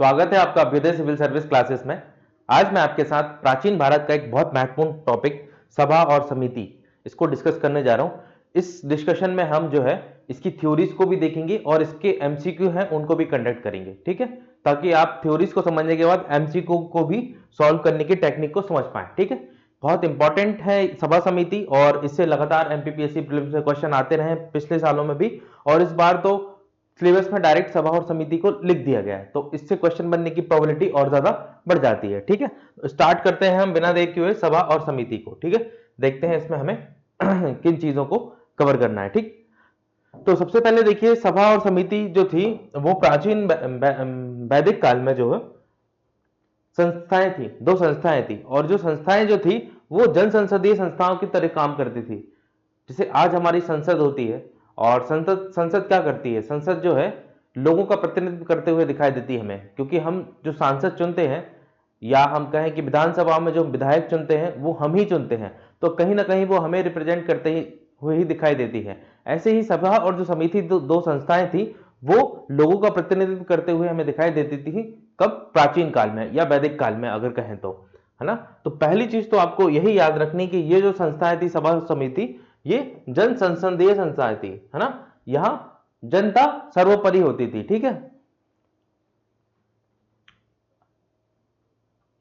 स्वागत है आपका अभ्युदय सिविल सर्विस क्लासेस में। आज मैं आपके साथ प्राचीन भारत का एक बहुत महत्वपूर्ण टॉपिक सभा और समिति इसको डिस्कस करने जा रहा हूं। इस डिस्कशन में हम जो है इसकी थ्योरीज को भी देखेंगे और इसके एमसीक्यू हैं उनको भी कंडक्ट करेंगे, ठीक है, ताकि आप थ्योरीज को समझने के बाद एमसीक्यू को भी सॉल्व करने की टेक्निक को समझ पाए, ठीक है। बहुत इंपॉर्टेंट है सभा समिति और इससे लगातार एमपीपीएससी प्रीलिम्स में क्वेश्चन आते रहे पिछले सालों में भी, और इस बार तो सिलेबस में डायरेक्ट सभा और समिति को लिख दिया गया है, तो इससे क्वेश्चन बनने की प्रोबेबिलिटी और ज्यादा बढ़ जाती है, ठीक है। स्टार्ट करते हैं हम बिना देखे हुए सभा और समिति को, ठीक है। देखते हैं इसमें हमें किन चीजों को कवर करना है, ठीक। तो सबसे पहले देखिए सभा और समिति जो थी वो प्राचीन वैदिक काल में जो है संस्थाएं थी, दो संस्थाएं थी, और जो संस्थाएं जो थी वो जन संसदीय संस्थाओं की तरह काम करती थी। जैसे आज हमारी संसद होती है, और संसद संसद क्या करती है, संसद जो है लोगों का प्रतिनिधित्व करते हुए दिखाई देती है हमें, क्योंकि हम जो सांसद चुनते हैं या हम कहें कि विधानसभा में जो विधायक चुनते हैं वो हम ही चुनते हैं, तो कहीं ना कहीं वो हमें रिप्रेजेंट करते ही हुए ही दिखाई देती है। ऐसे ही सभा और जो समिति दो संस्थाएं थी वो लोगों का प्रतिनिधित्व करते हुए हमें दिखाई देती थी। कब? प्राचीन काल में या वैदिक काल में अगर कहें तो, है ना। तो पहली चीज तो आपको यही याद रखनी कि ये जो संस्थाएं थी सभा समिति, ये जन संसदीय संस्थाएं थी, है ना। यहां जनता सर्वोपरि होती थी, ठीक है,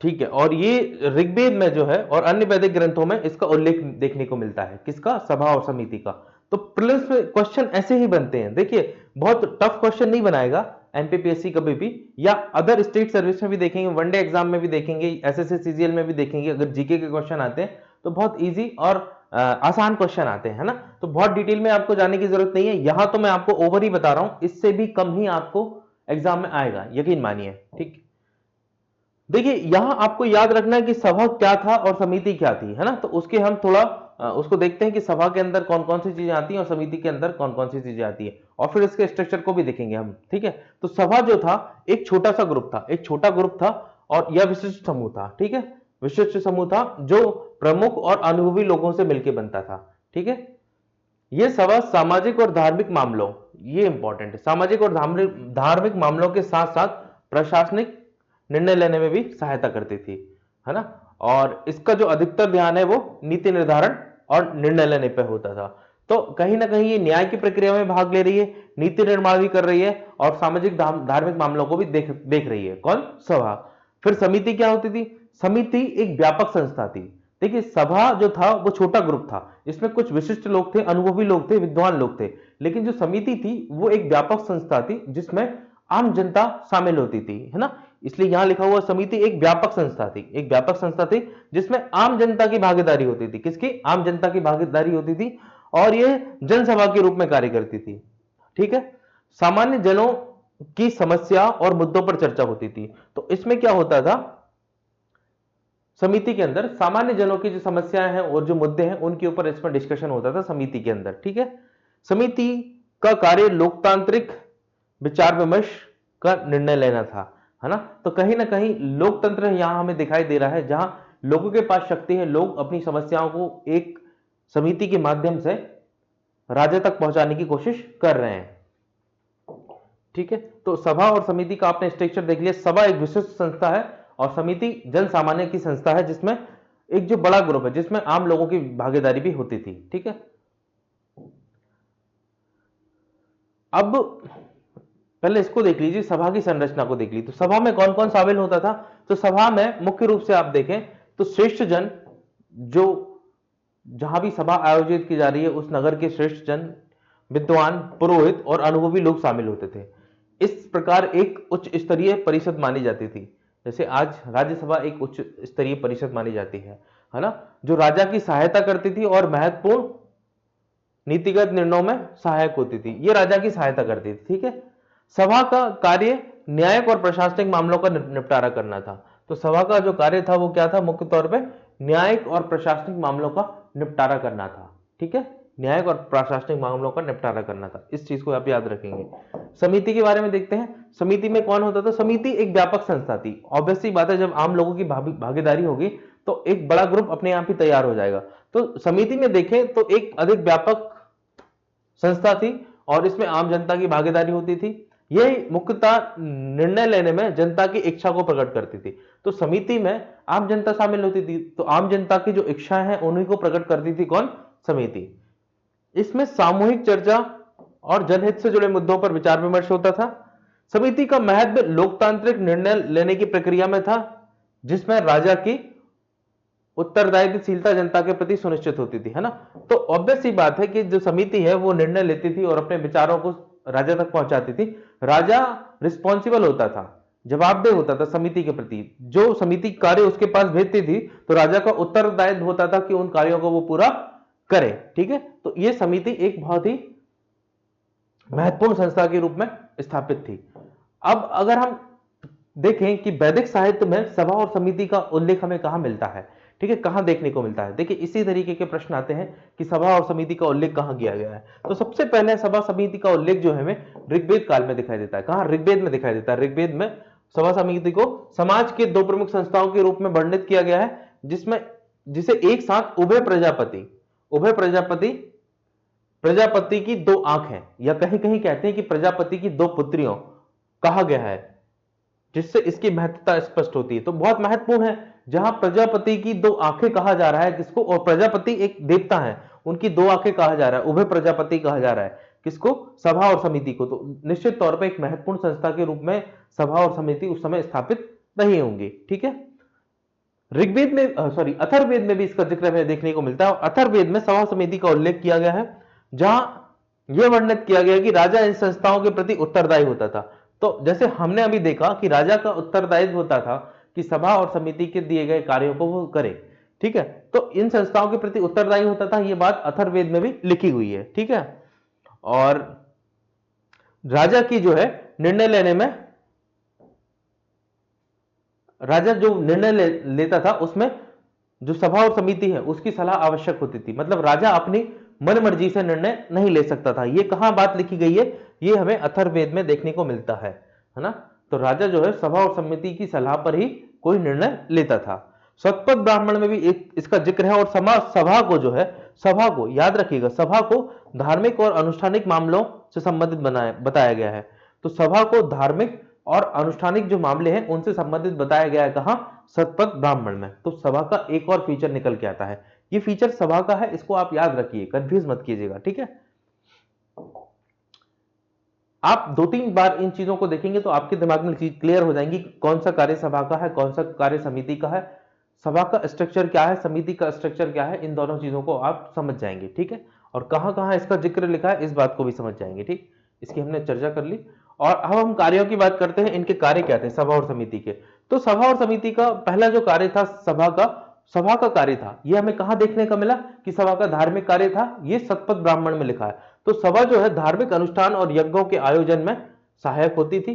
ठीक है। और ये ऋग्वेद में जो है और अन्य वैदिक ग्रंथों में इसका उल्लेख देखने को मिलता है, किसका? सभा और समिति का। तो प्रीलिम्स में क्वेश्चन ऐसे ही बनते हैं, देखिए बहुत टफ क्वेश्चन नहीं बनाएगा एमपीपीएससी कभी भी, या अदर स्टेट सर्विस में भी देखेंगे, वनडे एग्जाम में भी देखेंगे, एसएससी सीजीएल में भी देखेंगे। अगर जीके के क्वेश्चन आते हैं तो बहुत इजी और आसान क्वेश्चन आते हैं, है ना। तो बहुत डिटेल में आपको जाने की जरूरत नहीं है, यहां तो मैं आपको ओवर ही बता रहा हूं, इससे भी कम ही आपको एग्जाम में आएगा, यकीन मानिए, ठीक। देखिए यहां आपको याद रखना है कि सभा क्या था और समिति क्या थी, है ना। तो उसके हम थोड़ा उसको देखते हैं कि सभा के अंदर कौन कौन सी चीजें आती हैं और समिति के अंदर कौन कौन सी चीजें आती है, और फिर इसके स्ट्रक्चर को भी देखेंगे हम, ठीक है। तो सभा जो था एक छोटा सा ग्रुप था, एक छोटा ग्रुप था, और यह विशिष्ट समूह था, ठीक है। विशिष्ट समूह था जो प्रमुख और अनुभवी लोगों से मिलकर बनता था, ठीक है। यह सभा सामाजिक और धार्मिक मामलों, ये इंपॉर्टेंट है, सामाजिक और धार्मिक मामलों के साथ साथ प्रशासनिक निर्णय लेने में भी सहायता करती थी, है ना। और इसका जो अधिकतर ध्यान है वो नीति निर्धारण और निर्णय लेने पे होता था। तो कहीं ना कहीं ये न्याय की प्रक्रिया में भाग ले रही है, नीति निर्माण भी कर रही है, और सामाजिक धार्मिक मामलों को भी देख रही है। कौन? सभा। फिर समिति क्या होती थी? समिति एक व्यापक संस्था थी। देखिए सभा जो था वो छोटा ग्रुप था, इसमें कुछ विशिष्ट लोग थे, अनुभवी लोग थे, विद्वान लोग थे, लेकिन जो समिति थी वो एक व्यापक संस्था थी जिसमें आम जनता शामिल होती थी, है ना। इसलिए यहां लिखा हुआ समिति एक व्यापक संस्था थी, एक व्यापक संस्था थी जिसमें आम जनता की भागीदारी होती थी। किसकी? आम जनता की भागीदारी होती थी, और यह जनसभा के रूप में कार्य करती थी, ठीक है। सामान्य जनों की समस्या और मुद्दों पर चर्चा होती थी। तो इसमें क्या होता था, समिति के अंदर सामान्य जनों की जो समस्याएं हैं और जो मुद्दे हैं उनके ऊपर इसमें डिस्कशन होता था समिति के अंदर, ठीक है। समिति का कार्य लोकतांत्रिक विचार विमर्श का निर्णय लेना था, है ना। तो कहीं ना कहीं लोकतंत्र यहां हमें दिखाई दे रहा है, जहां लोगों के पास शक्ति है, लोग अपनी समस्याओं को एक समिति के माध्यम से राजा तक पहुंचाने की कोशिश कर रहे हैं, ठीक है। तो सभा और समिति का आपने स्ट्रक्चर देख लिया। सभा एक विशिष्ट संस्था है और समिति जन सामान्य की संस्था है, जिसमें एक जो बड़ा ग्रुप है जिसमें आम लोगों की भागीदारी भी होती थी, ठीक है। अब पहले इसको देख लीजिए, सभा की संरचना को देख लीजिए। तो सभा में कौन कौन शामिल होता था? तो सभा में मुख्य रूप से आप देखें तो श्रेष्ठ जन, जो जहां भी सभा आयोजित की जा रही है उस नगर के श्रेष्ठ जन, विद्वान, पुरोहित और अनुभवी लोग शामिल होते थे। इस प्रकार एक उच्च स्तरीय परिषद मानी जाती थी, जैसे आज राज्यसभा एक उच्च स्तरीय परिषद मानी जाती है ना, जो राजा की सहायता करती थी और महत्वपूर्ण नीतिगत निर्णयों में सहायक होती थी। ये राजा की सहायता करती थी, ठीक है। सभा का कार्य न्यायिक और प्रशासनिक मामलों का निपटारा करना था। तो सभा का जो कार्य था वो क्या था? मुख्य तौर पे न्यायिक और प्रशासनिक मामलों का निपटारा करना था, ठीक है। न्यायिक और प्रशासनिक मामलों का निपटारा करना था, इस चीज को आप याद रखेंगे। समिति के बारे में देखते हैं। समिति में कौन होता था? समिति एक व्यापक संस्था थी। ऑब्वियसली बात है, जब आम लोगों की भागीदारी होगी तो एक बड़ा ग्रुप अपने आप ही तैयार हो जाएगा। तो समिति में देखें तो एक अधिक व्यापक संस्था थी और इसमें आम जनता की भागीदारी होती थी। यही मुख्यतः निर्णय लेने में जनता की इच्छा को प्रकट करती थी। तो समिति में आम जनता शामिल होती थी, तो आम जनता की जो इच्छाएं हैं उन्हीं को प्रकट करती थी कौन? समिति। इसमें सामूहिक चर्चा और जनहित से जुड़े मुद्दों पर विचार विमर्श होता था। समिति का महत्व लोकतांत्रिक निर्णय लेने की प्रक्रिया में था, जिसमें राजा की उत्तरदायित्वशीलता जनता के प्रति सुनिश्चित होती थी, है ना। तो ऑब्वियस सी बात है कि जो समिति है वो निर्णय लेती थी और अपने विचारों को राजा तक पहुंचाती थी। राजा रिस्पॉन्सिबल होता था, जवाबदेह होता था समिति के प्रति। जो समिति कार्य उसके पास भेजती थी तो राजा का उत्तरदायित्व होता था कि उन कार्यों को वो पूरा करे। ठीक है, तो ये समिति एक बहुत ही महत्वपूर्ण संस्था के रूप में स्थापित थी। अब अगर हम देखें कि वैदिक साहित्य में सभा और समिति का उल्लेख हमें कहां मिलता है, ठीक है, कहां देखने को मिलता है। देखिए इसी तरीके के प्रश्न आते हैं कि सभा और समिति का उल्लेख कहां किया गया है। तो सबसे पहले सभा समिति का उल्लेख जो है हमें ऋग्वेद काल में दिखाई देता है। कहां? ऋग्वेद में दिखाई देता है। ऋग्वेद में सभा समिति को समाज के दो प्रमुख संस्थाओं के रूप में वर्णित किया गया है, जिसमें जिसे एक साथ उभय प्रजापति की दो आंखें, या कहीं कहीं कहते हैं कि प्रजापति की दो पुत्रियों कहा गया है, जिससे इसकी महत्वता स्पष्ट होती है। तो बहुत महत्वपूर्ण है, जहां प्रजापति की दो आंखें कहा जा रहा है किसको, और प्रजापति एक देवता है, उनकी दो आंखें कहा जा रहा है, उभय प्रजापति कहा जा रहा है किसको? सभा और समिति को। तो निश्चित तौर पर एक महत्वपूर्ण संस्था के रूप में सभा और समिति उस समय स्थापित रही होंगी। ठीक है, ऋग्वेद में अथर्ववेद में भी इसका जिक्र हमें देखने को मिलता है, और अथर्ववेद में सभा समिति का उल्लेख किया गया है, जहां यह वर्णित किया गया कि राजा इन संस्थाओं के प्रति उत्तरदायी होता था। तो जैसे हमने अभी देखा कि राजा का उत्तरदायित्व होता था कि सभा और समिति के दिए गए कार्यों को वो करे। ठीक है, तो इन संस्थाओं के प्रति उत्तरदायी होता था, यह बात अथर्ववेद में भी लिखी हुई है। ठीक है, और राजा की जो है निर्णय लेने में, राजा जो निर्णय लेता था उसमें जो सभा और समिति है उसकी सलाह आवश्यक होती थी। मतलब राजा अपनी मन मर्जी से निर्णय नहीं ले सकता था। ये कहां बात लिखी गई है? ये हमें अथर्ववेद में देखने को मिलता है ना। तो राजा जो है सभा और समिति की सलाह पर ही कोई निर्णय लेता था। शतपथ ब्राह्मण में भी एक इसका जिक्र है। और सभा को जो है, सभा को याद रखिएगा, सभा को धार्मिक और अनुष्ठानिक मामलों से संबंधित बताया गया है। तो सभा को धार्मिक और अनुष्ठानिक जो मामले हैं उनसे संबंधित बताया गया है। कहां? शतपथ ब्राह्मण में। तो सभा का एक और फीचर निकल के आता है, ये फीचर सभा का है, इसको आप याद रखिए, कंफ्यूज मत कीजिएगा। ठीक है, आप दो तीन बार इन चीजों को देखेंगे तो आपके दिमाग में चीज क्लियर हो जाएंगी, कौन सा कार्य सभा का है, कौन सा कार्य समिति का है, सभा का स्ट्रक्चर क्या है, समिति का स्ट्रक्चर क्या है। इन दोनों चीजों को आप समझ जाएंगे। ठीक है, और कहां कहां इसका जिक्र लिखा है इस बात को भी समझ जाएंगे। ठीक, इसकी हमने चर्चा कर ली। और अब हम कार्यों की बात करते हैं, इनके कार्य क्या थे सभा और समिति के। तो सभा और समिति का पहला जो कार्य था, सभा का कार्य था, यह हमें कहां देखने का मिला कि सभा का धार्मिक कार्य था। यह शतपथ ब्राह्मण में लिखा है। तो सभा जो है धार्मिक अनुष्ठान और यज्ञों के आयोजन में सहायक होती थी।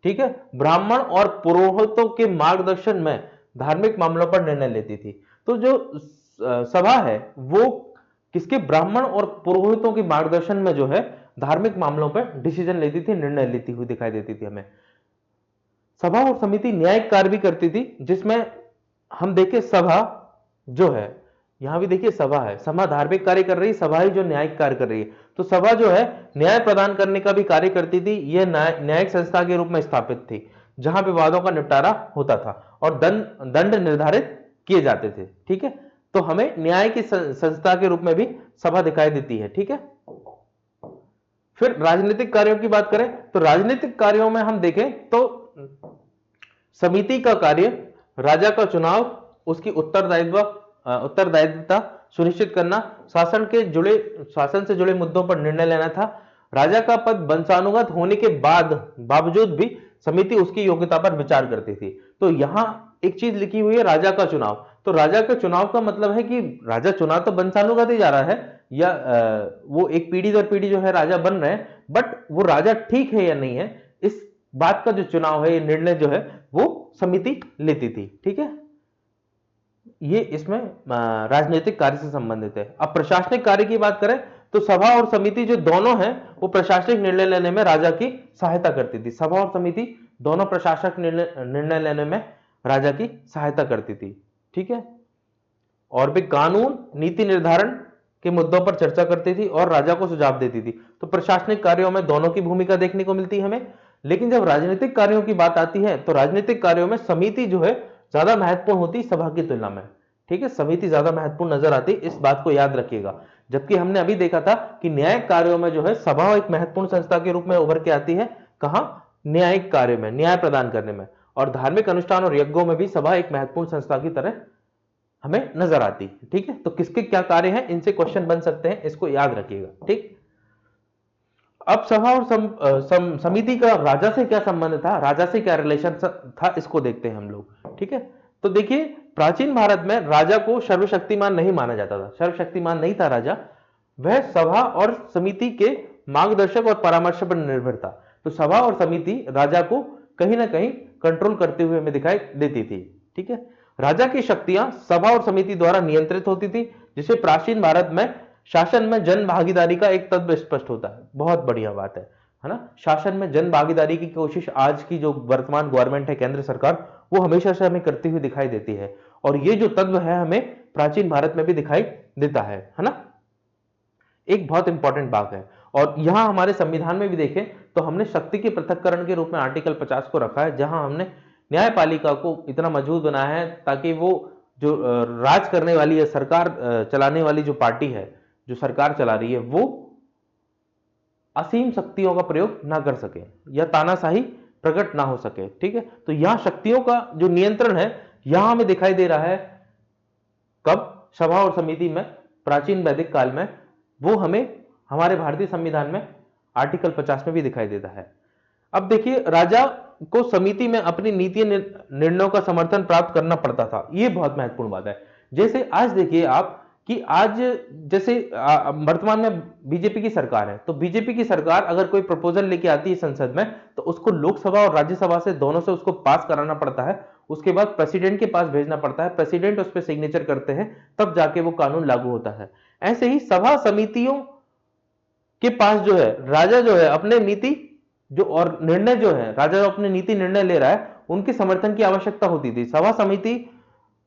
ठीक है, ब्राह्मण और पुरोहितों के मार्गदर्शन में धार्मिक मामलों पर निर्णय लेती थी। तो जो सभा है वो किसके? ब्राह्मण और पुरोहितों के मार्गदर्शन में जो है धार्मिक मामलों पर डिसीजन लेती थी, निर्णय लेती हुई दिखाई देती थी हमें। सभा और समिति न्यायिक कार्य भी करती थी, जिसमें हम देखें सभा जो है, यहां भी देखिए सभा है, सभा धार्मिक कार्य कर रही है, सभा ही जो न्यायिक कार्य कर रही है। तो सभा जो है न्याय प्रदान करने का भी कार्य करती थी। यह न्यायिक संस्था के रूप में स्थापित थी, जहां विवादों का निपटारा होता था और दंड निर्धारित किए जाते थे। ठीक है, तो हमें न्याय की संस्था के रूप में भी सभा दिखाई देती है। ठीक है, फिर राजनीतिक कार्यों की बात करें तो राजनीतिक कार्यों में हम देखें तो समिति का कार्य राजा का चुनाव, उसकी उत्तरदायित्वता सुनिश्चित करना, शासन से जुड़े मुद्दों पर निर्णय लेना था। राजा का पद वंशानुगत होने के बावजूद भी समिति उसकी योग्यता पर विचार करती थी। तो यहां एक चीज लिखी हुई है, राजा का चुनाव। तो राजा का चुनाव का मतलब है कि राजा चुनाव तो वंशानुगत ही जा रहा है, या वो एक पीढ़ी दर पीढ़ी जो है राजा बन रहे हैं, बट वो राजा ठीक है या नहीं है, इस बात का जो चुनाव है, ये निर्णय जो है वो समिति लेती थी। ठीक है, ये इसमें राजनीतिक कार्य से संबंधित है। अब प्रशासनिक कार्य की बात करें तो सभा और समिति जो दोनों हैं वो प्रशासनिक निर्णय लेने में राजा की सहायता करती थी। सभा और समिति दोनों प्रशासनिक निर्णय लेने में राजा की सहायता करती थी। ठीक है, और भी कानून नीति निर्धारण के मुद्दों पर चर्चा करती थी और राजा को सुझाव देती थी। तो प्रशासनिक कार्यों में दोनों की भूमिका देखने को मिलती है हमें। लेकिन जब राजनीतिक कार्यों की बात आती है तो राजनीतिक कार्यों में समिति जो है ज्यादा महत्वपूर्ण होती सभा की तुलना में। ठीक है, समिति ज्यादा महत्वपूर्ण नजर आती, इस बात को याद रखिएगा। जबकि हमने अभी देखा था कि न्यायिक कार्यों में जो है सभा एक महत्वपूर्ण संस्था के रूप में उभर के आती है। कहां? न्यायिक कार्य में, न्याय प्रदान करने में। और धार्मिक अनुष्ठान और यज्ञों में भी सभा एक महत्वपूर्ण संस्था की तरह हमें नजर आती है। ठीक है, तो किसके क्या कार्य हैं, इनसे क्वेश्चन बन सकते हैं, इसको याद रखिएगा। ठीक, अब सभा और समिति का राजा से क्या संबंध था, राजा से क्या रिलेशन था, इसको देखते हैं हम लोग। ठीक है, तो देखिए प्राचीन भारत में राजा को सर्वशक्तिमान नहीं माना जाता था, सर्वशक्तिमान नहीं था राजा, वह सभा और समिति के मार्गदर्शक और परामर्श पर निर्भर था। तो सभा और समिति राजा को कहीं ना कहीं कंट्रोल करते हुए हमें दिखाई देती थी। ठीक है, राजा की शक्तियां सभा और समिति द्वारा नियंत्रित होती थी, जिसे प्राचीन भारत में शासन में जन भागीदारी का एक तत्व स्पष्ट होता है। बहुत बढ़िया बात है ना। शासन में जन भागीदारी की कोशिश आज की जो वर्तमान गवर्नमेंट है, केंद्र सरकार, वो हमेशा से हमें करती हुई दिखाई देती है। और ये जो तत्व है हमें प्राचीन भारत में भी दिखाई देता है ना। एक बहुत इंपॉर्टेंट बात है। और यहां हमारे संविधान में भी देखें तो हमने शक्ति के पृथक्करण के रूप में आर्टिकल 50 को रखा है, जहां हमने न्यायपालिका को इतना मजबूत बनाया है ताकि वो जो राज करने वाली है, सरकार चलाने वाली जो पार्टी है, जो सरकार चला रही है, वो असीम शक्तियों का प्रयोग ना कर सके या तानाशाही प्रकट ना हो सके। ठीक है, तो यहां शक्तियों का जो नियंत्रण है यहां हमें दिखाई दे रहा है कब? सभा और समिति में, प्राचीन वैदिक काल में। वो हमें हमारे भारतीय संविधान में आर्टिकल 50 में भी दिखाई देता है। अब देखिए, राजा को समिति में अपनी नीति निर्णयों का समर्थन प्राप्त करना पड़ता था। यह बहुत महत्वपूर्ण बात है। जैसे आज देखिए आप कि आज जैसे वर्तमान में बीजेपी की सरकार है, तो बीजेपी की सरकार अगर कोई प्रपोजल लेके आती है संसद में, तो उसको लोकसभा और राज्यसभा से दोनों से उसको पास कराना पड़ता है। उसके बाद प्रेसिडेंट के पास भेजना पड़ता है, प्रेसिडेंट उस पर सिग्नेचर करते हैं, तब जाके वो कानून लागू होता है। ऐसे ही सभा समितियों के पास जो है राजा जो है अपने नीति जो और निर्णय जो है, राजा जो अपने नीति निर्णय ले रहा है, उनके समर्थन की आवश्यकता होती थी। सभा समिति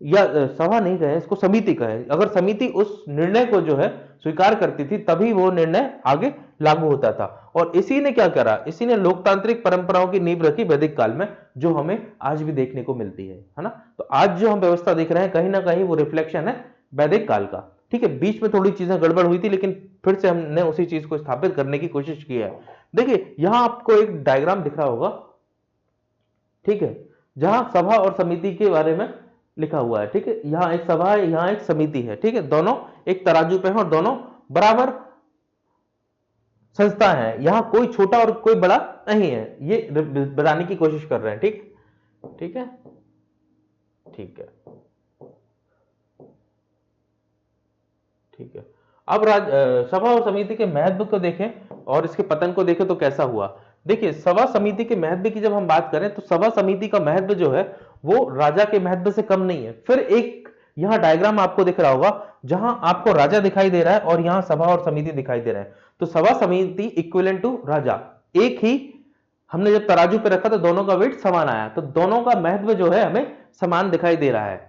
या सभा नहीं कहें इसको, समिति कहें, अगर समिति उस निर्णय को जो है स्वीकार करती थी तभी वो निर्णय आगे लागू होता था। और इसी ने क्या करा, इसी ने लोकतांत्रिक परंपराओं की नींव रखी वैदिक काल में, जो हमें आज भी देखने को मिलती है ना। तो आज जो हम व्यवस्था देख रहे हैं कहीं ना कहीं वो रिफ्लेक्शन है वैदिक काल का। ठीक है, बीच में थोड़ी चीजें गड़बड़ हुई थी, लेकिन फिर से हमने उसी चीज को स्थापित करने की कोशिश की है। देखिए यहां आपको एक डायग्राम दिख रहा होगा, ठीक है, जहां सभा और समिति के बारे में लिखा हुआ है। ठीक है, यहां एक सभा है, यहां एक समिति है। ठीक है, दोनों एक तराजू पे हैं और दोनों बराबर संस्था है। यहां कोई छोटा और कोई बड़ा नहीं है, ये बताने की कोशिश कर रहे हैं। ठीक, ठीक है, ठीक है, ठीक है। अब सभा और समिति के महत्व को देखें और इसके पतन को देखें तो कैसा हुआ। देखिए सभा समिति के महत्व की जब हम बात करें तो सभा समिति का महत्व जो है वो राजा के महत्व से कम नहीं है। फिर एक यहां डायग्राम आपको दिख रहा होगा जहां आपको राजा दिखाई दे रहा है और यहां सभा और समिति दिखाई दे रहे हैं। तो सभा समिति इक्विवेलेंट टू राजा, एक ही हमने जब तराजू पे रखा तो दोनों का वेट समान आया, तो दोनों का महत्व जो है हमें समान दिखाई दे रहा है।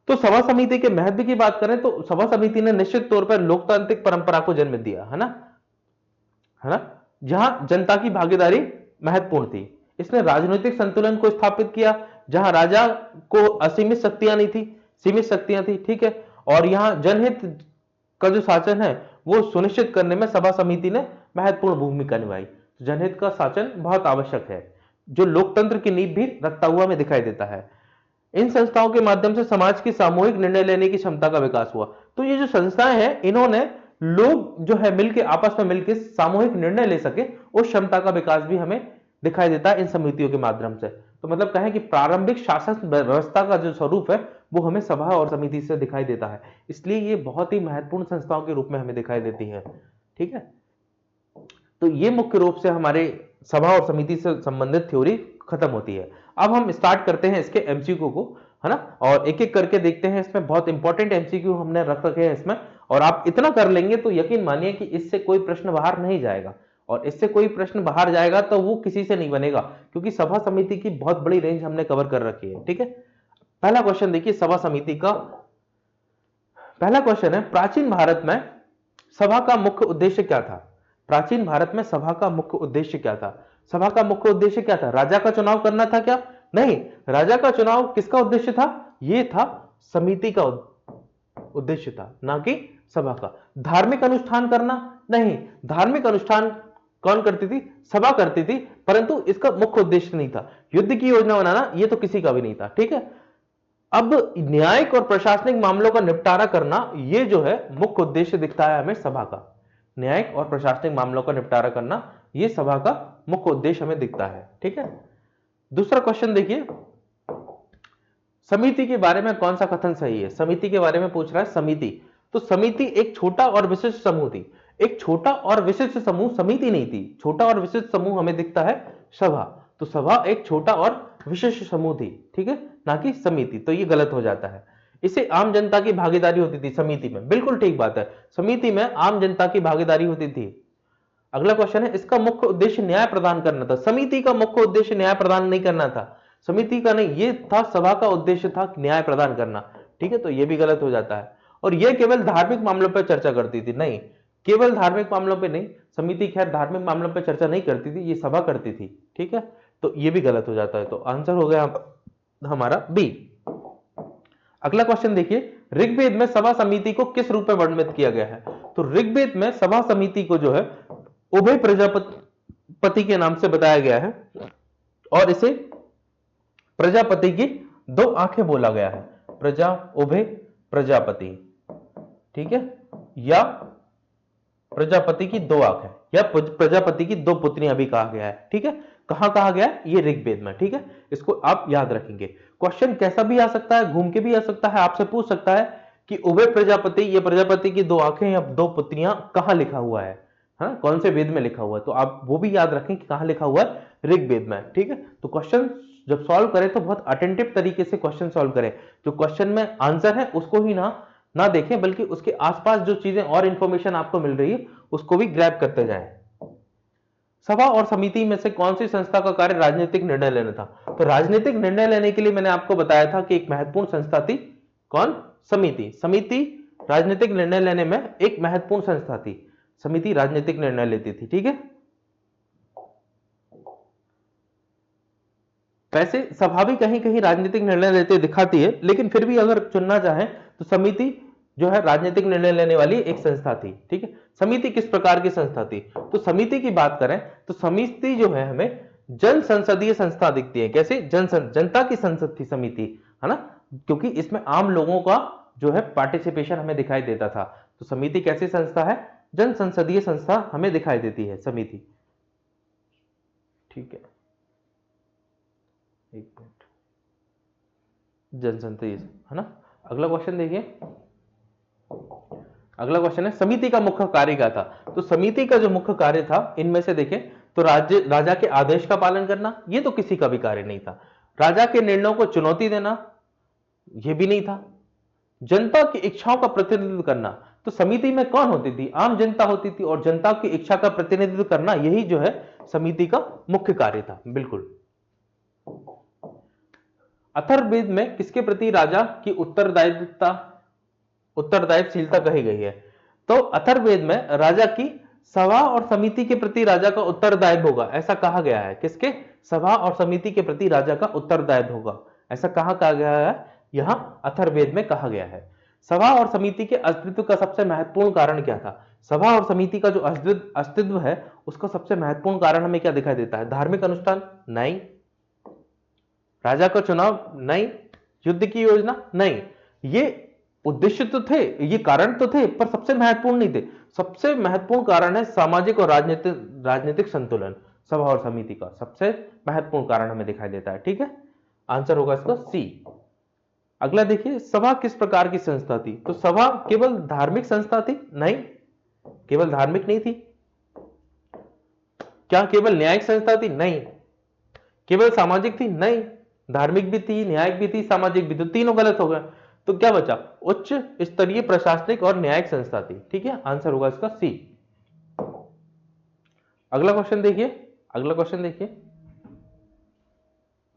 तो सभा समिति के महत्व की बात करें तो सभा समिति ने निश्चित तौर पर लोकतांत्रिक परंपरा को जन्म दिया, है ना, जहां जनता की भागीदारी महत्वपूर्ण थी। इसने राजनीतिक संतुलन को स्थापित किया, जहां राजा को असीमित शक्तियां नहीं थी, सीमित शक्तियां थी। ठीक है, और यहां जनहित का जो शासन है वो सुनिश्चित करने में सभा समिति ने महत्वपूर्ण भूमिका निभाई। जनहित का शासन बहुत आवश्यक है, जो लोकतंत्र की नींव भी रखता हुआ हमें दिखाई देता है। इन संस्थाओं के माध्यम से समाज की सामूहिक निर्णय लेने की क्षमता का विकास हुआ। तो ये जो संस्थाएं हैं इन्होंने लोग जो है मिलकर आपस में मिलकर सामूहिक निर्णय ले सके, उस क्षमता का विकास भी हमें दिखाई देता है इन समितियों के माध्यम से। तो मतलब कहें कि प्रारंभिक शासन व्यवस्था का जो स्वरूप है वो हमें सभा और समिति से दिखाई देता है, इसलिए ये बहुत ही महत्वपूर्ण संस्थाओं के रूप में हमें दिखाई देती है। ठीक है, तो ये मुख्य रूप से हमारे सभा और समिति से संबंधित थ्योरी खत्म होती है। अब हम स्टार्ट करते हैं इसके एमसीक्यू को, है ना, और एक एक करके देखते हैं। इसमें बहुत इंपॉर्टेंट एमसीक्यू हमने रख रखे हैं इसमें, और आप इतना कर लेंगे तो यकीन मानिए कि इससे कोई प्रश्न बाहर नहीं जाएगा, और इससे कोई प्रश्न बाहर जाएगा तो वो किसी से नहीं बनेगा, क्योंकि सभा समिति की बहुत बड़ी रेंज हमने कवर कर रखी है। ठीक है, पहला क्वेश्चन देखिए सभा समिति का। पहला क्वेश्चन है, प्राचीन भारत में सभा का मुख्य उद्देश्य क्या था? प्राचीन भारत में सभा का मुख्य उद्देश्य क्या था? सभा का मुख्य उद्देश्य क्या था? राजा का चुनाव करना था क्या? नहीं, राजा का चुनाव किसका उद्देश्य था? ये था समिति का उद्देश्य था, ना कि सभा का। धार्मिक अनुष्ठान करना? नहीं, धार्मिक अनुष्ठान कौन करती थी? सभा करती थी, परंतु इसका मुख्य उद्देश्य नहीं था। युद्ध की योजना बनाना ये तो किसी का भी नहीं था, ठीक है। अब न्यायिक और प्रशासनिक मामलों का निपटारा करना, ये जो है मुख्य उद्देश्य दिखता है हमें सभा का। न्यायिक और प्रशासनिक मामलों का निपटारा करना, ये सभा का मुख्य उद्देश्य हमें दिखता है, ठीक है। दूसरा क्वेश्चन देखिए, समिति के बारे में कौन सा कथन सही है? समिति के बारे में पूछ रहा है, समिति। तो समिति एक छोटा और विशिष्ट समूह थी। एक छोटा और विशिष्ट समूह समिति नहीं थी। छोटा और विशिष्ट समूह हमें दिखता है सभा। तो सभा एक छोटा और विशिष्ट समूह थी, ठीक है, ना कि समिति। तो ये गलत हो जाता है। इसे आम जनता की भागीदारी होती थी समिति में, बिल्कुल ठीक बात है, समिति में आम जनता की भागीदारी होती थी। अगला क्वेश्चन है, इसका मुख्य उद्देश्य न्याय प्रदान करना था। समिति का मुख्य उद्देश्य न्याय प्रदान नहीं करना था, समिति का नहीं, ये था सभा का उद्देश्य था न्याय प्रदान करना, ठीक है। तो ये भी गलत हो जाता है। और ये केवल धार्मिक मामलों पर चर्चा करती थी? नहीं, केवल धार्मिक मामलों पे नहीं, समिति खैर धार्मिक मामलों पर चर्चा नहीं करती थी, ये सभा करती थी, ठीक है। तो ये भी गलत हो जाता है। तो आंसर हो गया हमारा बी। अगला क्वेश्चन देखिए, ऋग्वेद में सभा समिति को किस रूप में वर्णित किया गया है? तो ऋग्वेद में सभा समिति को जो है उभय प्रजापति के नाम से बताया गया है, और इसे प्रजापति की दो आंखें बोला गया है। उभय प्रजापति, ठीक है, या प्रजापति की दो आंखें, या प्रजापति की दो पुत्रियां भी कहा गया है, ठीक है। कहां कहा गया है? ये ऋग्वेद में, ठीक है। इसको आप याद रखेंगे। क्वेश्चन कैसा भी आ सकता है, घूम के भी आ सकता है, आपसे पूछ सकता है कि उभय प्रजापति, ये प्रजापति की दो आंखें या दो पुत्रियां कहां लिखा हुआ है, हाँ, कौन से वेद में लिखा हुआ है? तो आप वो भी याद रखें कि कहां लिखा हुआ है, ऋग्वेद में, ठीक है। तो क्वेश्चन जब सॉल्व करें तो बहुत अटेंटिव तरीके से क्वेश्चन सॉल्व करें। जो क्वेश्चन में आंसर है उसको ही ना देखें, बल्कि उसके आसपास जो चीजें और इंफॉर्मेशन आपको मिल रही है उसको भी ग्रैब करते जाएं। सभा और समिति में से कौन सी संस्था का कार्य राजनीतिक निर्णय लेना था? तो राजनीतिक निर्णय लेने के लिए मैंने आपको बताया था कि एक महत्वपूर्ण संस्था थी, कौन? समिति। समिति राजनीतिक निर्णय लेने में एक महत्वपूर्ण संस्था थी, समिति राजनीतिक निर्णय लेती थी, ठीक है। वैसे सभा भी कहीं कहीं राजनीतिक निर्णय लेते दिखाती है, लेकिन फिर भी अगर चुनना चाहें तो समिति जो है राजनीतिक निर्णय लेने वाली एक संस्था थी, ठीक है। समिति किस प्रकार की संस्था थी? तो समिति की बात करें तो समिति जो है हमें जन संसदीय संस्था दिखती है। कैसे? जनता की संसद थी समिति, है ना, क्योंकि इसमें आम लोगों का जो है पार्टिसिपेशन हमें दिखाई देता था। तो समिति कैसी संस्था है? जन संसदीय संस्था हमें दिखाई देती है समिति, ठीक है। एक मिनट, जनसंसदीय, है ना। अगला क्वेश्चन देखिए, अगला क्वेश्चन है समिति का मुख्य कार्य क्या था? तो समिति का जो मुख्य कार्य था इनमें से देखें तो राजा के आदेश का पालन करना, ये तो किसी का भी कार्य नहीं था। राजा के निर्णयों को चुनौती देना, यह भी नहीं था। जनता की इच्छाओं का प्रतिनिधित्व करना, तो समिति में कौन होती थी? आम जनता होती थी, और जनता की इच्छा का प्रतिनिधित्व करना यही जो है समिति का मुख्य कार्य था, बिल्कुल। अथर्ववेद में किसके प्रति राजा की उत्तरदायित्वशीलता कही गई है? तो अथर्ववेद में राजा की सभा और समिति के प्रति राजा का उत्तरदायित्व होगा, ऐसा कहा गया है। किसके? सभा और समिति के प्रति राजा का उत्तरदायित्व होगा, ऐसा कहा गया है? यहां अथर्ववेद में कहा गया है। सभा और समिति के अस्तित्व का सबसे महत्वपूर्ण कारण क्या था? सभा और समिति का जो अस्तित्व है उसका सबसे महत्वपूर्ण कारण हमें क्या दिखाई देता है? धार्मिक अनुष्ठान? नहीं। राजा का चुनाव? नहीं। युद्ध की योजना? नहीं। ये उद्देश्य तो थे, ये कारण तो थे, पर सबसे महत्वपूर्ण नहीं थे। सबसे महत्वपूर्ण कारण है सामाजिक और राजनीतिक संतुलन। सभा और समिति का सबसे महत्वपूर्ण कारण हमें दिखाई देता है, ठीक है। आंसर होगा इसका सी। अगला देखिए, सभा किस प्रकार की संस्था थी? तो सभा केवल धार्मिक संस्था थी? नहीं, केवल धार्मिक नहीं थी। क्या केवल न्यायिक संस्था थी? नहीं। केवल सामाजिक थी? नहीं, धार्मिक भी थी, न्यायिक भी थी, सामाजिक भी थी। तीनों गलत हो गए, तो क्या बचा? उच्च स्तरीय प्रशासनिक और न्यायिक संस्था थी, ठीक है। आंसर होगा इसका सी। अगला क्वेश्चन देखिए, अगला क्वेश्चन देखिए,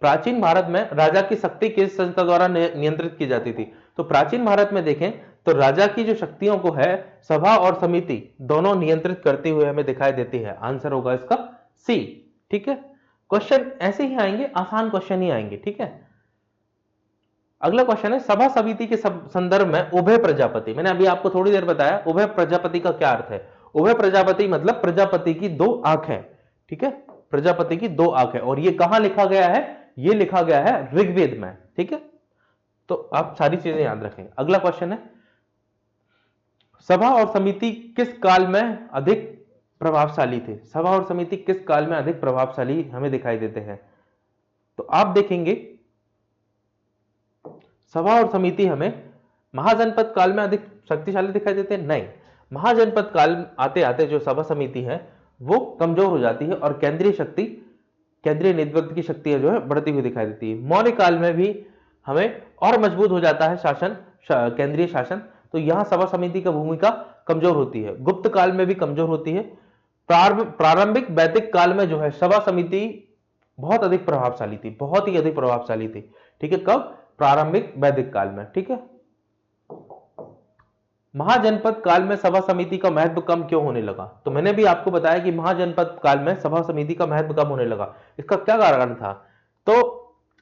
प्राचीन भारत में राजा की शक्ति किस संस्था द्वारा नियंत्रित की जाती थी? तो प्राचीन भारत में देखें तो राजा की जो शक्तियों को है सभा और समिति दोनों नियंत्रित करते हुए हमें दिखाई देती है। आंसर होगा इसका सी, ठीक है, क्वेश्चन ऐसे ही आएंगे, आसान क्वेश्चन ही आएंगे। ठीक है, अगला क्वेश्चन है सभा समिति के संदर्भ में उभय प्रजापति। मैंने अभी आपको थोड़ी देर बताया उभय प्रजापति का क्या अर्थ है। उभय प्रजापति मतलब प्रजापति की दो आंखें। ठीक है, प्रजापति की दो आंखें, और ये कहां लिखा गया है, ये लिखा गया है ऋग्वेद में। ठीक है, तो आप सारी चीजें याद रखें। अगला क्वेश्चन है सभा और समिति किस काल में अधिक प्रभावशाली थे। सभा और समिति किस काल में अधिक प्रभावशाली हमें दिखाई देते हैं। तो आप देखेंगे सभा और समिति हमें महाजनपद काल में अधिक शक्तिशाली दिखाई देते हैं। नहीं, महाजनपद काल आते आते जो सभा समिति है वो कमजोर हो जाती है और केंद्रीय शक्ति, केंद्रीय नेतृत्व की शक्तियां जो है बढ़ती हुई दिखाई देती है। मौर्य काल में भी हमें और मजबूत हो जाता है शासन, केंद्रीय शासन, तो यहां सभा समिति की भूमिका कमजोर होती है। गुप्त काल में भी कमजोर होती है। प्रारंभिक वैदिक काल में जो है सभा समिति बहुत अधिक प्रभावशाली थी, बहुत ही अधिक प्रभावशाली थी। ठीक है, कब, प्रारंभिक वैदिक काल में। ठीक है, महाजनपद काल में सभा समिति का महत्व कम क्यों होने लगा। तो मैंने भी आपको बताया कि महाजनपद काल में सभा समिति का महत्व कम होने लगा। इसका क्या कारण था। तो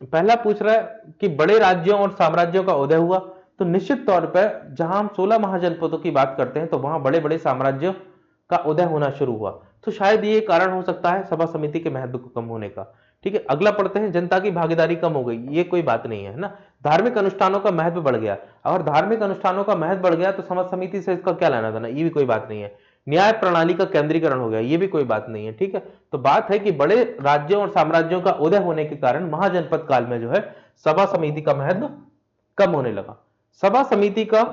पहला पूछ रहा है कि बड़े राज्यों और साम्राज्यों का उदय हुआ। तो निश्चित तौर पर जहां हम 16 महाजनपदों की बात करते हैं तो वहां बड़े बड़े साम्राज्यों का उदय होना शुरू हुआ, तो शायद ये कारण हो सकता है सभा समिति के महत्व को कम होने का। ठीक है, अगला पढ़ते हैं जनता की भागीदारी कम हो गई। ये कोई बात नहीं है ना। धार्मिक अनुष्ठानों का महत्व बढ़ गया। अगर धार्मिक अनुष्ठानों का महत्व बढ़ गया तो समाज समिति से इसका क्या लेना देना, ये भी कोई बात नहीं है। न्याय प्रणाली का केंद्रीकरण हो गया, ये भी कोई बात नहीं है। ठीक है, तो बात है कि बड़े राज्यों और साम्राज्यों का उदय होने के कारण महाजनपद काल में जो है सभा समिति का महत्व कम होने लगा। सभा समिति का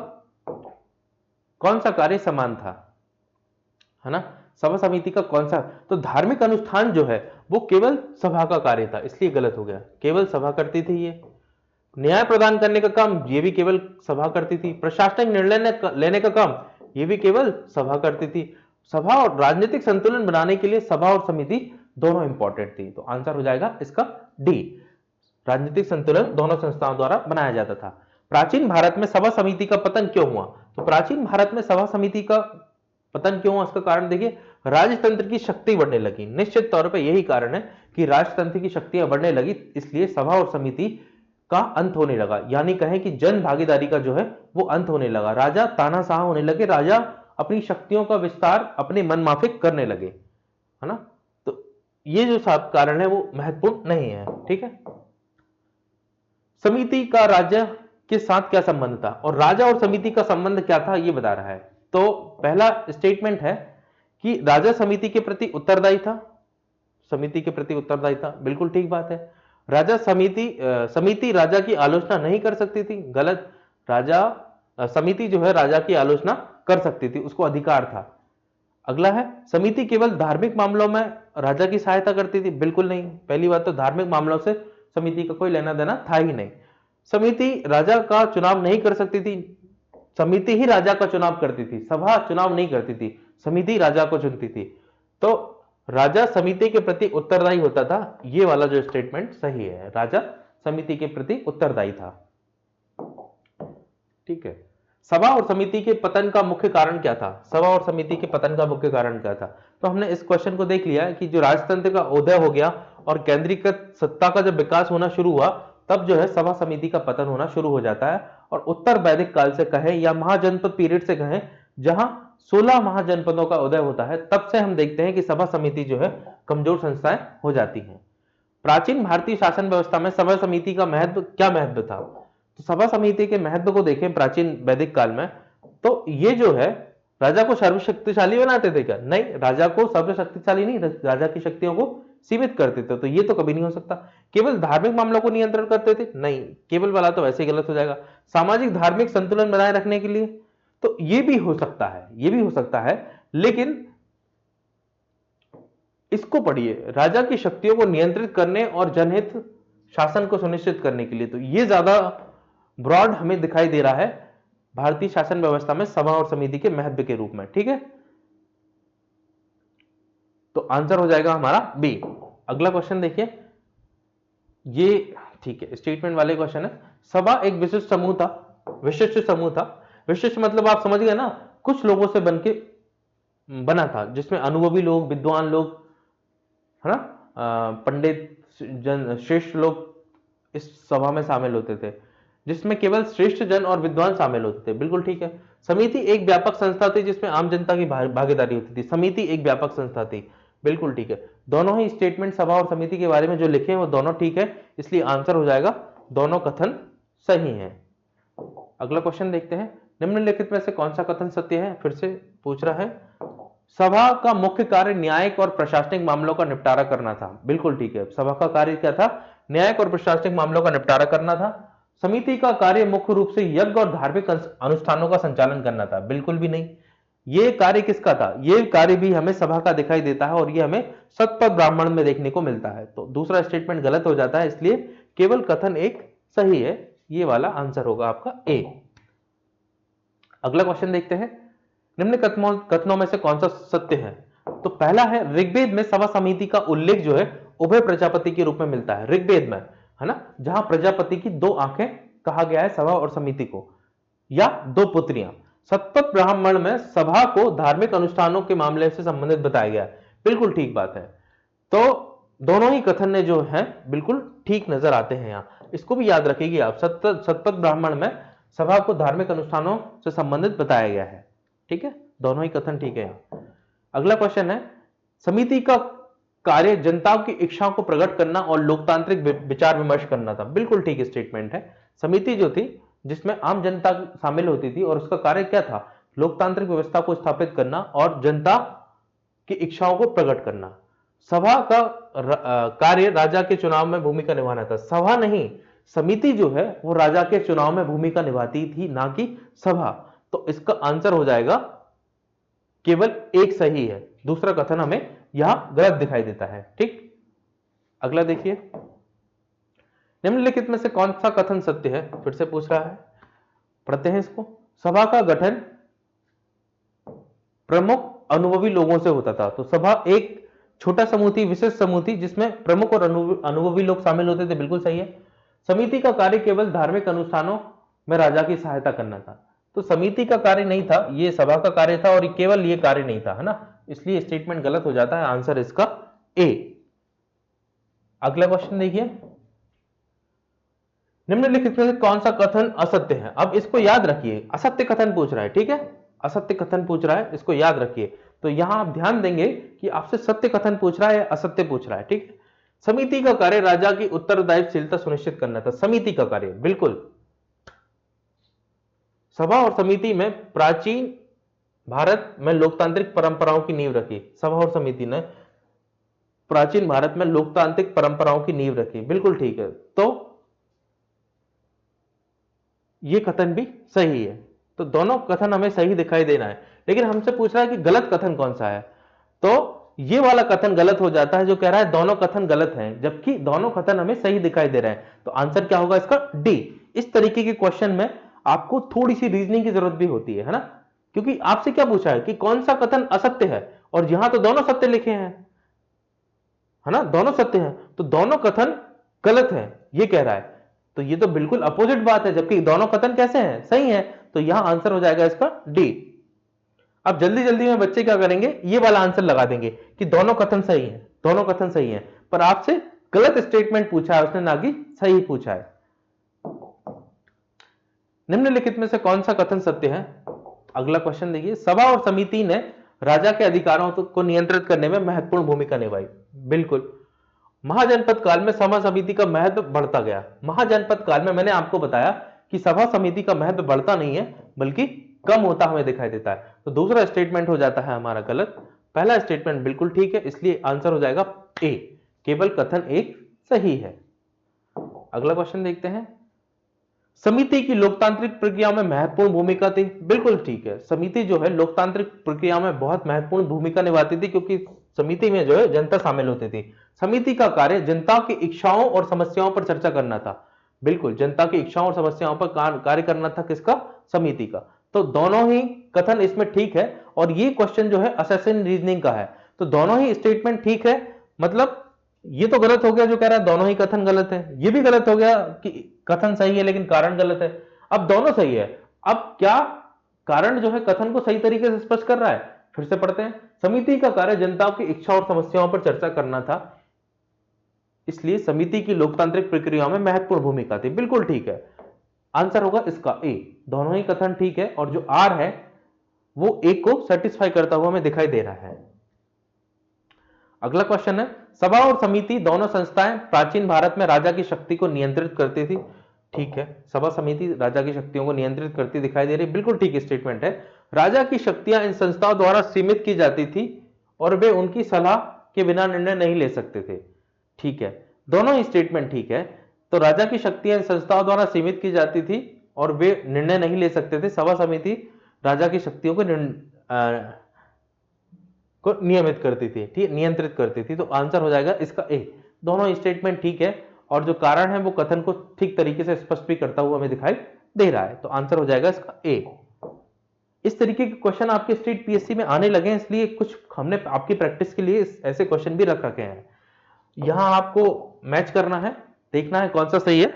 कौन सा कार्य समान था, है ना। सभा समिति का कौन सा, तो धार्मिक अनुष्ठान जो है वो केवल सभा का कार्य था, इसलिए गलत हो गया। केवल सभा करती थी ये। न्याय प्रदान करने का काम ये भी केवल सभा करती थी। प्रशासनिक निर्णय लेने का काम ये भी केवल सभा करती थी। सभा और राजनीतिक संतुलन बनाने के लिए सभा और समिति दोनों इंपॉर्टेंट थी। तो आंसर हो जाएगा इसका डी, राजनीतिक संतुलन दोनों संस्थाओं द्वारा बनाया जाता था। प्राचीन भारत में सभा समिति का पतन क्यों हुआ। तो प्राचीन भारत में सभा समिति का पतन क्यों हुआ, इसका कारण देखिए, राजतंत्र की शक्ति बढ़ने लगी। निश्चित तौर पर यही कारण है कि राजतंत्र की शक्तियां बढ़ने लगी, इसलिए सभा और समिति का अंत होने लगा। यानी कहें कि जन भागीदारी का जो है वो अंत होने लगा। राजा तानाशाह होने लगे, राजा अपनी शक्तियों का विस्तार अपने मनमाफिक करने लगे, है ना। तो ये जो सात कारण है वो महत्वपूर्ण नहीं है। ठीक है, समिति का राज्य के साथ क्या संबंध था और राजा और समिति का संबंध क्या था, ये बता रहा है। तो पहला स्टेटमेंट है कि राजा समिति के प्रति उत्तरदायी था। समिति के प्रति उत्तरदायी था, बिल्कुल ठीक बात है। राजा समिति राजा की आलोचना नहीं कर सकती थी, गलत। समिति जो है राजा की आलोचना कर सकती थी, उसको अधिकार था। अगला है समिति केवल धार्मिक मामलों में राजा की सहायता करती थी, बिल्कुल नहीं। पहली बात तो धार्मिक मामलों से समिति का कोई लेना देना था ही नहीं। समिति राजा का चुनाव नहीं कर सकती थी, समिति ही राजा का चुनाव करती थी, सभा चुनाव नहीं करती थी, समिति राजा को चुनती थी। तो राजा समिति के प्रति उत्तरदायी होता था, ये वाला जो स्टेटमेंट सही है, राजा समिति के प्रति उत्तरदायी था। ठीक है, सभा और समिति के पतन का मुख्य कारण क्या था। सभा और समिति के पतन का मुख्य कारण क्या था। तो हमने इस क्वेश्चन को देख लिया कि जो राजतंत्र का उदय हो गया और केंद्रीकृत सत्ता का जब विकास होना शुरू हुआ तब जो है सभा समिति का पतन होना शुरू हो जाता है। और उत्तर वैदिक काल से कहें या महाजनपद पीरियड से कहें, जहां 16 महाजनपदों का उदय होता है, तब से हम देखते हैं कि सभा समिति जो है कमजोर संस्थाएं हो जाती हैं। प्राचीन भारतीय शासन व्यवस्था में सभा समिति का महत्व, क्या महत्व था। तो सभा समिति के महत्व को देखें प्राचीन वैदिक काल में, तो ये जो है राजा को सर्वशक्तिशाली बनाते थे क्या, नहीं, राजा को सर्वशक्तिशाली नहीं, राजा की शक्तियों को सीमित करते थे। तो ये तो कभी नहीं हो सकता। केवल धार्मिक मामलों को नियंत्रण करते थे, नहीं, केवल वाला तो वैसे ही गलत हो जाएगा। सामाजिक धार्मिक संतुलन बनाए रखने के लिए, तो ये भी हो सकता है, ये भी हो सकता है, लेकिन इसको पढ़िए, राजा की शक्तियों को नियंत्रित करने और जनहित शासन को सुनिश्चित करने के लिए। तो ये ज्यादा ब्रॉड हमें दिखाई दे रहा है भारतीय शासन व्यवस्था में सभा और समिति के महत्व के रूप में। ठीक है, तो आंसर हो जाएगा हमारा बी। अगला क्वेश्चन देखिए, ये ठीक है, स्टेटमेंट वाले क्वेश्चन है। सभा एक विशिष्ट समूह था, विशिष्ट समूह था। विशिष्ट मतलब आप समझ गए ना, कुछ लोगों से बनके बना था, जिसमें अनुभवी लोग, विद्वान लोग, है ना, पंडित जन श्रेष्ठ लोग इस सभा में शामिल होते थे, जिसमें केवल श्रेष्ठ जन और विद्वान शामिल होते थे। बिल्कुल ठीक है। समिति एक व्यापक संस्था थी जिसमें आम जनता की भागीदारी होती थी। समिति एक व्यापक संस्था थी। बिल्कुल ठीक है। दोनों ही स्टेटमेंट सभा और समिति के बारे में जो लिखे हैं वो दोनों ठीक है, इसलिए आंसर हो जाएगा दोनों कथन सही हैं। अगला क्वेश्चन देखते हैं। निम्नलिखित में से कौन सा कथन सत्य है? फिर से पूछ रहा है। सभा का मुख्य कार्य न्यायिक और प्रशासनिक मामलों का निपटारा करना था। बिल्कुल ठीक है। सभा का कार्य क्या था? न्यायिक और प्रशासनिक मामलों का निपटारा करना था। समिति का कार्य मुख्य रूप से यज्ञ और धार्मिक अनुष्ठानों का संचालन करना था। बिल्कुल भी नहीं। ये कार्य किसका था? ये कार्य भी हमें सभा का दिखाई देता है और ये हमें सतपथ ब्राह्मण में देखने को मिलता है। तो दूसरा स्टेटमेंट गलत हो जाता है, इसलिए केवल कथन एक सही है। ये वाला आंसर होगा आपका ए। अगला क्वेश्चन देखते हैं। निम्न कथनों में से कौन सा सत्य है? तो पहला है, ऋग्वेद में सभा समिति का उल्लेख जो है उभय प्रजापति के रूप में मिलता है। ऋग्वेद में, है ना, जहां प्रजापति की दो आंखें कहा गया है सभा और समिति को, या दो पुत्रियां। सतपथ ब्राह्मण में सभा को धार्मिक अनुष्ठानों के मामले से संबंधित बताया गया है। बिल्कुल ठीक बात है। तो दोनों ही कथन ने जो है बिल्कुल ठीक नजर आते हैं। यहां इसको भी याद रखिएगी आप। सतपथ ब्राह्मण में सभा को धार्मिक अनुष्ठानों से संबंधित बताया गया है। ठीक है, दोनों ही कथन ठीक है। अगला क्वेश्चन है, समिति का कार्य जनता की इच्छाओं को प्रकट करना और लोकतांत्रिक विचार विमर्श करना था। बिल्कुल ठीक स्टेटमेंट है। समिति जो थी जिसमें आम जनता शामिल होती थी और उसका कार्य क्या था? लोकतांत्रिक व्यवस्था को स्थापित करना और जनता की इच्छाओं को प्रकट करना। सभा का कार्य राजा के चुनाव में भूमिका निभाना था। सभा नहीं, समिति जो है वो राजा के चुनाव में भूमिका निभाती थी, ना कि सभा। तो इसका आंसर हो जाएगा केवल एक सही है। दूसरा कथन हमें यहां गलत दिखाई देता है। ठीक, अगला देखिए। निम्नलिखित में से कौन सा कथन सत्य है? फिर से पूछ रहा है, पढ़ते हैं इसको। सभा का गठन प्रमुख अनुभवी लोगों से होता था। तो सभा एक छोटा समूह थी, विशेष समूह थी, जिसमें प्रमुख और अनुभवी लोग शामिल होते थे। बिल्कुल सही है। समिति का कार्य केवल धार्मिक अनुष्ठानों में राजा की सहायता करना था। तो समिति का कार्य नहीं था, ये सभा का कार्य था और केवल ये कार्य नहीं था, है ना, इसलिए स्टेटमेंट गलत हो जाता है। आंसर इसका ए। अगला क्वेश्चन देखिए। निम्नलिखित में से कौन सा कथन असत्य है? अब इसको याद रखिए, असत्य कथन पूछ रहा है। ठीक है, असत्य कथन पूछ रहा है, इसको याद रखिए। तो यहां आप ध्यान देंगे कि आपसे सत्य कथन पूछ रहा है या असत्य पूछ रहा है। ठीक है, समिति का कार्य राजा की उत्तरदायित्वशीलता सुनिश्चित करना था। समिति का कार्य, बिल्कुल। सभा और समिति में प्राचीन भारत में लोकतांत्रिक परंपराओं की नींव रखी। सभा और समिति ने प्राचीन भारत में लोकतांत्रिक परंपराओं की नींव रखी। बिल्कुल ठीक है। तो यह कथन भी सही है। तो दोनों कथन हमें सही दिखाई देना है, लेकिन हमसे पूछ रहा है कि गलत कथन कौन सा है। तो ये वाला कथन गलत हो जाता है जो कह रहा है दोनों कथन गलत हैं, जबकि दोनों कथन हमें सही दिखाई दे रहे हैं। तो आंसर क्या होगा इसका? डी। इस तरीके के क्वेश्चन में आपको थोड़ी सी रीजनिंग की जरूरत भी होती है ना, क्योंकि आपसे क्या पूछा है कि कौन सा कथन असत्य है, और यहां तो दोनों सत्य लिखे हैं, है ना, दोनों सत्य हैं, तो दोनों कथन गलत है ये कह रहा है। तो ये तो बिल्कुल अपोजिट बात है, जबकि दोनों कथन कैसे हैं? सही है। तो यहां आंसर हो जाएगा इसका डी। अब जल्दी जल्दी में बच्चे क्या करेंगे, ये वाला आंसर लगा देंगे कि दोनों कथन सही है, दोनों कथन सही है, पर आपसे गलत स्टेटमेंट पूछा है उसने, ना कि सही पूछा है। निम्नलिखित में से कौन सा कथन सत्य है? अगला क्वेश्चन देखिए। सभा और समिति ने राजा के अधिकारों को नियंत्रित करने में महत्वपूर्ण भूमिका निभाई। बिल्कुल। महाजनपद काल में सभा समिति का महत्व बढ़ता गया। महाजनपद काल में मैंने आपको बताया कि सभा समिति का महत्व बढ़ता नहीं है, बल्कि कम होता हमें दिखाई देता है। तो दूसरा स्टेटमेंट हो जाता है हमारा गलत, पहला स्टेटमेंट बिल्कुल ठीक है, इसलिए आंसर हो जाएगा ए। केवल कथन एक सही है। अगला क्वेश्चन देखते हैं। समिति की लोकतांत्रिक प्रक्रिया में महत्वपूर्ण भूमिका थी। बिल्कुल ठीक है। समिति जो है लोकतांत्रिक प्रक्रिया में बहुत महत्वपूर्ण भूमिका निभाती थी, क्योंकि समिति में जो है जनता शामिल होती थी। समिति का कार्य जनता की इच्छाओं और समस्याओं पर चर्चा करना था। बिल्कुल, जनता की इच्छाओं और समस्याओं पर कार्य करना था किसका? समिति का। तो दोनों ही कथन इसमें ठीक है, और ये क्वेश्चन जो है असेसिन रीजनिंग का है, तो दोनों ही स्टेटमेंट ठीक है। मतलब ये तो गलत हो गया जो कह रहा है दोनों ही कथन गलत है, ये भी गलत हो गया कि कथन सही है लेकिन कारण गलत है। अब दोनों सही है। अब क्या कारण जो है कथन को सही तरीके से स्पष्ट कर रहा है? फिर से पढ़ते हैं। समिति का कार्य जनता की इच्छा और समस्याओं पर चर्चा करना था। इसलिए समिति की लोकतांत्रिक प्रक्रियाओं में महत्वपूर्ण भूमिका थी। बिल्कुल ठीक है, आंसर होगा इसका ए। दोनों ही कथन ठीक है और जो आर है वो ए को सेटिस्फाई करता हुआ हमें दिखाई दे रहा है। अगला क्वेश्चन है, सभा और समिति दोनों संस्थाएं प्राचीन भारत में राजा की शक्ति को नियंत्रित करती थी। ठीक है, सभा समिति राजा की शक्तियों को नियंत्रित करती दिखाई दे रही, बिल्कुल ठीक स्टेटमेंट है। राजा की शक्तियां इन संस्थाओं द्वारा सीमित की जाती थी और वे उनकी सलाह के बिना निर्णय नहीं ले सकते थे। ठीक है, दोनों ही स्टेटमेंट ठीक है। तो राजा की शक्तियां इन संस्थाओं द्वारा सीमित की जाती थी और वे निर्णय नहीं ले सकते थे। सभा समिति राजा की शक्तियों को नियमित करती थी, ठीक, नियंत्रित करती थी। तो आंसर हो जाएगा इसका ए। दोनों स्टेटमेंट ठीक है और जो कारण है वो कथन को ठीक तरीके से स्पष्ट भी करता हुआ हमें दिखाई दे रहा है। तो आंसर हो जाएगा इसका ए। इस तरीके के क्वेश्चन आपके स्टेट पीएससी में आने लगे हैं, इसलिए कुछ हमने आपकी प्रैक्टिस के लिए ऐसे क्वेश्चन भी रख रखे हैं। यहां आपको मैच करना है, देखना है कौन सा सही है।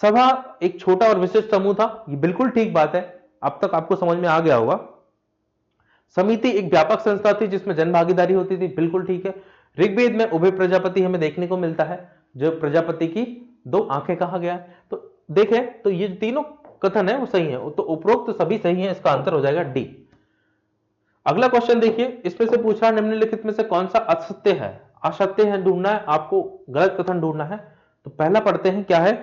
सभा एक छोटा और विशिष्ट समूह था, ये बिल्कुल ठीक बात है, अब तक आपको समझ में आ गया होगा। समिति एक व्यापक संस्था थी जिसमें जन भागीदारी होती थी, बिल्कुल ठीक है। ऋग्वेद में उभय प्रजापति हमें देखने को मिलता है, जो प्रजापति की दो आंखें कहा गया है। तो देखें तो ये तीनों कथन है वो सही है, तो उपरोक्त सभी सही है, इसका आंसर हो जाएगा डी। अगला क्वेश्चन देखिए, इसमें से पूछा निम्नलिखित में से कौन सा असत्य है। असत्य है ढूंढना है आपको, गलत कथन ढूंढना है। तो पहला पढ़ते हैं, क्या है।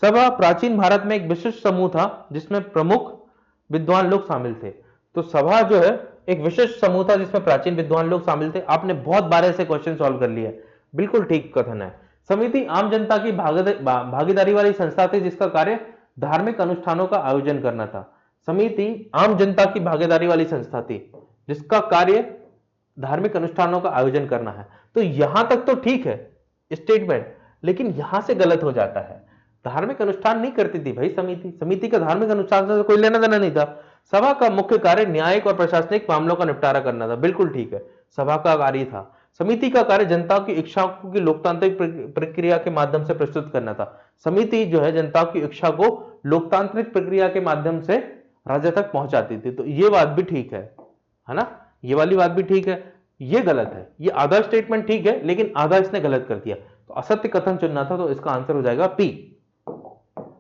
सभा प्राचीन भारत में एक विशिष्ट समूह था जिसमें प्रमुख विद्वान लोग शामिल थे। तो सभा जो है एक विशिष्ट समूह था जिसमें प्राचीन विद्वान लोग शामिल थे। आपने बहुत बार ऐसे क्वेश्चन सॉल्व कर लिए, बिल्कुल ठीक कथन है। समिति आम जनता की भागीदारी वाली संस्था थी जिसका कार्य धार्मिक अनुष्ठानों का आयोजन करना था। समिति आम जनता की भागीदारी वाली संस्था थी जिसका कार्य धार्मिक अनुष्ठानों का आयोजन करना है। तो यहां तक तो ठीक है स्टेटमेंट, लेकिन यहां से गलत हो जाता है। धार्मिक अनुष्ठान नहीं करती थी भाई समिति, समिति का धार्मिक अनुष्ठान से कोई लेना देना नहीं था। सभा का मुख्य कार्य न्यायिक और प्रशासनिक मामलों का निपटारा करना था, बिल्कुल ठीक है, सभा का कार्य था। समिति का कार्य जनता की इच्छाओं की लोकतांत्रिक प्रक्रिया के माध्यम से प्रस्तुत करना था। समिति जो है जनता की इच्छा को लोकतांत्रिक प्रक्रिया के माध्यम से राजा तक पहुंचाती थी। तो ये बात भी ठीक है ना, ये वाली बात भी ठीक है। ये गलत है, ये आधा स्टेटमेंट ठीक है लेकिन आधा इसने गलत कर दिया, तो असत्य कथन चुनना था, तो इसका आंसर हो जाएगा पी।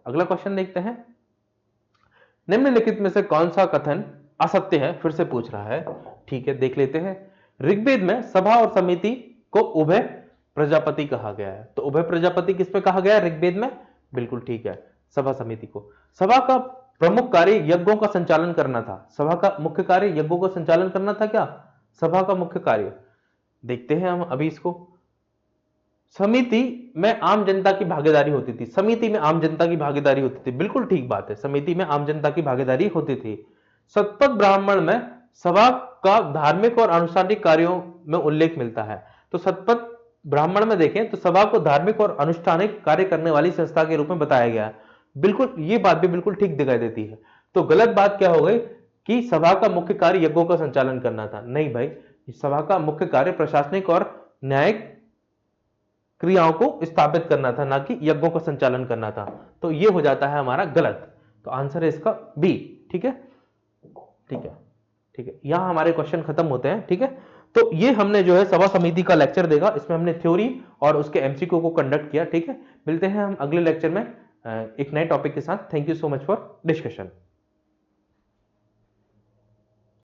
अगला क्वेश्चन देखते हैं, निम्नलिखित में से कौन सा कथन असत्य है, फिर से पूछ रहा है। ठीक है, देख लेते हैं। ऋग्वेद में सभा और समिति को उभय प्रजापति कहा गया है। तो उभय प्रजापति किस पे कहा गया है ऋग्वेद में, बिल्कुल ठीक है, सभा समिति को। सभा का प्रमुख कार्य यज्ञों का संचालन करना था। सभा का मुख्य कार्य यज्ञों का संचालन करना था क्या, सभा का मुख्य कार्य। देखते हैं हम अभी इसको। समिति में आम जनता की भागीदारी होती थी, समिति में आम जनता की भागीदारी होती थी, बिल्कुल ठीक बात है, समिति में आम जनता की भागीदारी होती थी। शतपथ ब्राह्मण में सभा का धार्मिक और अनुष्ठानिक कार्यों में उल्लेख मिलता है। तो शतपथ ब्राह्मण में देखें तो सभा को धार्मिक और अनुष्ठानिक कार्य करने वाली संस्था के रूप में बताया गया है, बिल्कुल ये बात भी बिल्कुल ठीक दिखाई देती है। तो गलत बात क्या हो गई कि सभा का मुख्य कार्य यज्ञों का संचालन करना था, नहीं भाई, सभा का मुख्य कार्य प्रशासनिक और न्यायिक क्रियाओं को स्थापित करना था, ना कि यज्ञों का संचालन करना था। तो ये हो जाता है हमारा गलत, तो आंसर है इसका बी। ठीक है, ठीक है, ठीक है, यहां हमारे क्वेश्चन खत्म होते हैं। ठीक है, तो ये हमने जो है सभा समिति का लेक्चर देखा, इसमें हमने थ्योरी और उसके एमसीक्यू को कंडक्ट किया। ठीक है, मिलते हैं हम अगले लेक्चर में एक नए टॉपिक के साथ। Thank you so much for discussion.